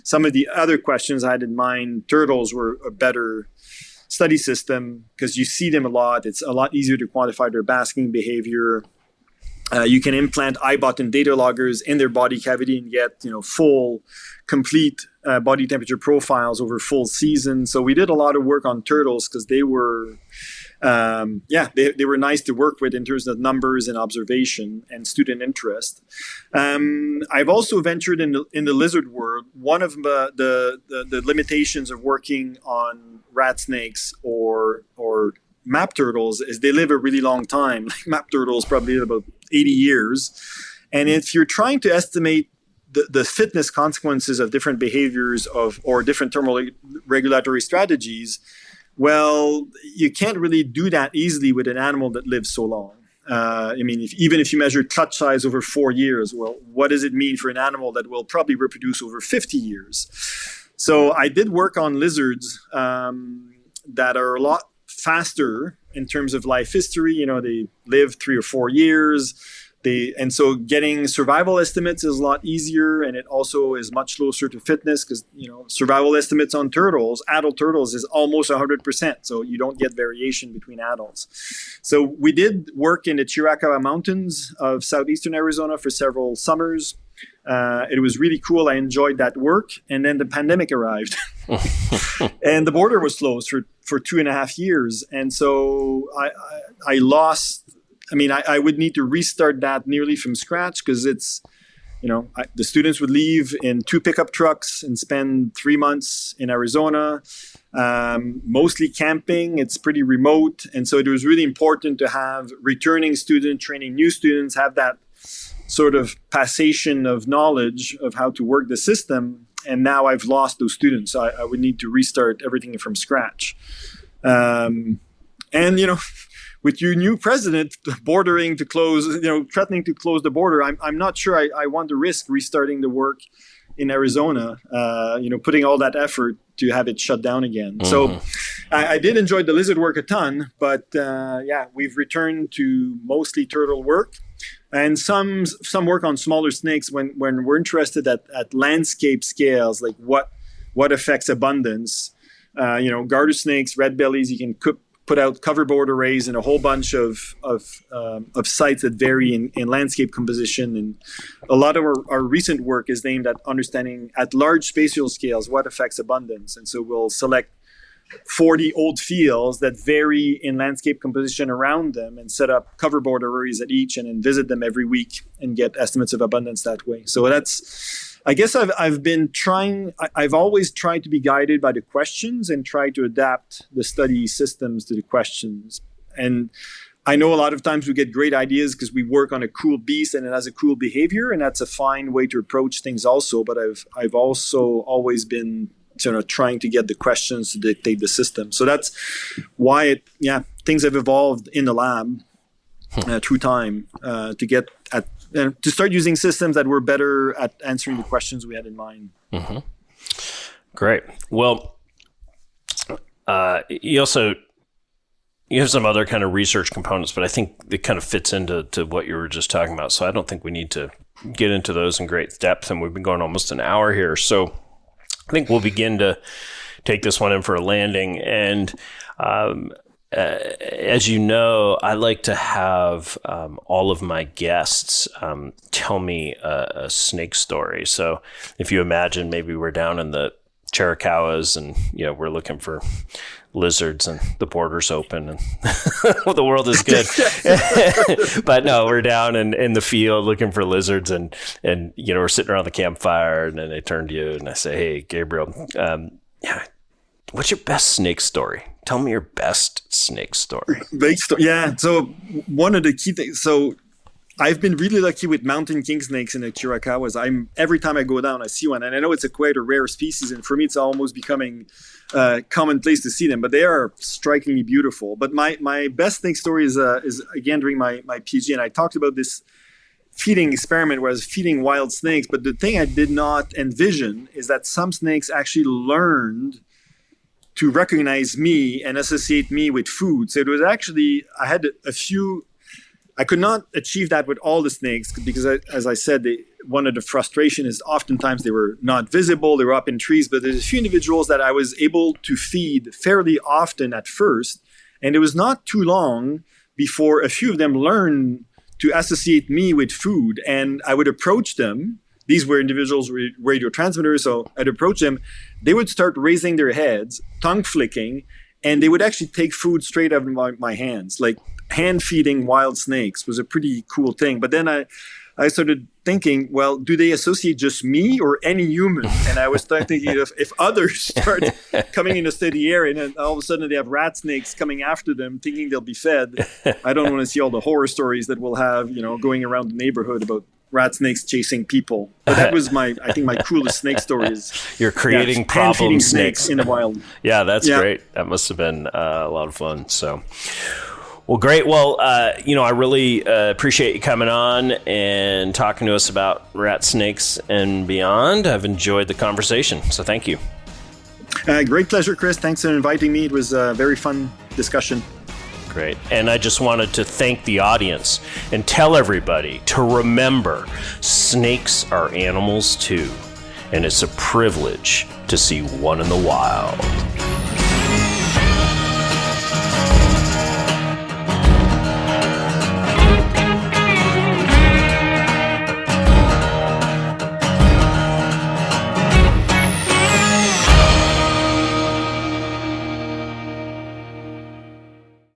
some of the other questions I had in mind, turtles were a better study system because you see them a lot. It's a lot easier to quantify their basking behavior. You can implant eye-button data loggers in their body cavity and get, full, complete body temperature profiles over full season. So we did a lot of work on turtles because they were, they were nice to work with in terms of numbers and observation and student interest. I've also ventured in the lizard world. One of the limitations of working on rat snakes or map turtles is they live a really long time. Like map turtles probably live about 80 years. And if you're trying to estimate the fitness consequences of different behaviors or different thermoregulatory strategies, well, you can't really do that easily with an animal that lives so long. Even if you measure clutch size over 4 years, well, what does it mean for an animal that will probably reproduce over 50 years? So I did work on lizards that are a lot faster in terms of life history. They live 3 or 4 years. And so getting survival estimates is a lot easier, and it also is much closer to fitness because, survival estimates on adult turtles is almost 100%. So you don't get variation between adults. So we did work in the Chiricahua Mountains of southeastern Arizona for several summers. It was really cool. I enjoyed that work. And then the pandemic arrived and the border was closed for 2.5 years. And so I lost. I would need to restart that nearly from scratch because it's, the students would leave in 2 pickup trucks and spend 3 months in Arizona, mostly camping. It's pretty remote. And so it was really important to have returning students, training new students, have that sort of passation of knowledge of how to work the system. And now I've lost those students. So I would need to restart everything from scratch. With your new president threatening to close the border, I'm not sure I want to risk restarting the work in Arizona, putting all that effort to have it shut down again. Mm-hmm. So I did enjoy the lizard work a ton, but we've returned to mostly turtle work and some work on smaller snakes when we're interested at landscape scales, like what affects abundance. Garter snakes, red bellies, you can put out coverboard arrays in a whole bunch of sites that vary in landscape composition. And a lot of our recent work is aimed at understanding at large spatial scales what affects abundance. And so we'll select 40 old fields that vary in landscape composition around them and set up coverboard arrays at each and then visit them every week and get estimates of abundance that way. So I guess I've always tried to be guided by the questions and try to adapt the study systems to the questions. And I know a lot of times we get great ideas because we work on a cool beast and it has a cool behavior, and that's a fine way to approach things also. But I've also always been trying to get the questions to dictate the system. So that's why things have evolved in the lab through time to get at to start using systems that were better at answering the questions we had in mind. Mm-hmm. Great. Well, you have some other kind of research components, but I think it kind of fits into what you were just talking about. So I don't think we need to get into those in great depth. And we've been going almost an hour here. So I think we'll begin to take this one in for a landing. And as you know, I like to have all of my guests tell me a snake story. So if you imagine me we're down in the Chiricahuas and, we're looking for lizards and the border's open and the world is good. But no, we're down in the field looking for lizards and we're sitting around the campfire, and then I turn to you and I say, hey, Gabriel, what's your best snake story? Tell me your best snake story. Yeah. So one of the key things, so I've been really lucky with mountain king snakes in the Chiricahuas. Every time I go down, I see one, and I know it's quite a rare species, and for me, it's almost becoming commonplace to see them. But they are strikingly beautiful. But my best snake story is again during my PhD, and I talked about this feeding experiment where I was feeding wild snakes. But the thing I did not envision is that some snakes actually learned to recognize me and associate me with food. So it was actually, I had a few. I could not achieve that with all the snakes because, as I said, one of the frustration is oftentimes they were not visible, they were up in trees, but there's a few individuals that I was able to feed fairly often at first, and it was not too long before a few of them learned to associate me with food, and I would approach them. These were individuals with radio transmitters, so I'd approach them. They would start raising their heads, tongue flicking, and they would actually take food straight out of my hands, like hand feeding wild snakes was a pretty cool thing. But then I started thinking, well, do they associate just me or any human? And I was starting thinking if others start coming in a steady area and then all of a sudden they have rat snakes coming after them thinking they'll be fed, I don't want to see all the horror stories that we'll have, going around the neighborhood about rat snakes chasing people. But that was I think my coolest snake story is you're creating problem snakes in the wild. Yeah, that's great. That must have been a lot of fun. So. Well, great. Well, I really appreciate you coming on and talking to us about rat snakes and beyond. I've enjoyed the conversation, so thank you. Great pleasure, Chris. Thanks for inviting me. It was a very fun discussion. Great. And I just wanted to thank the audience and tell everybody to remember snakes are animals too, and it's a privilege to see one in the wild.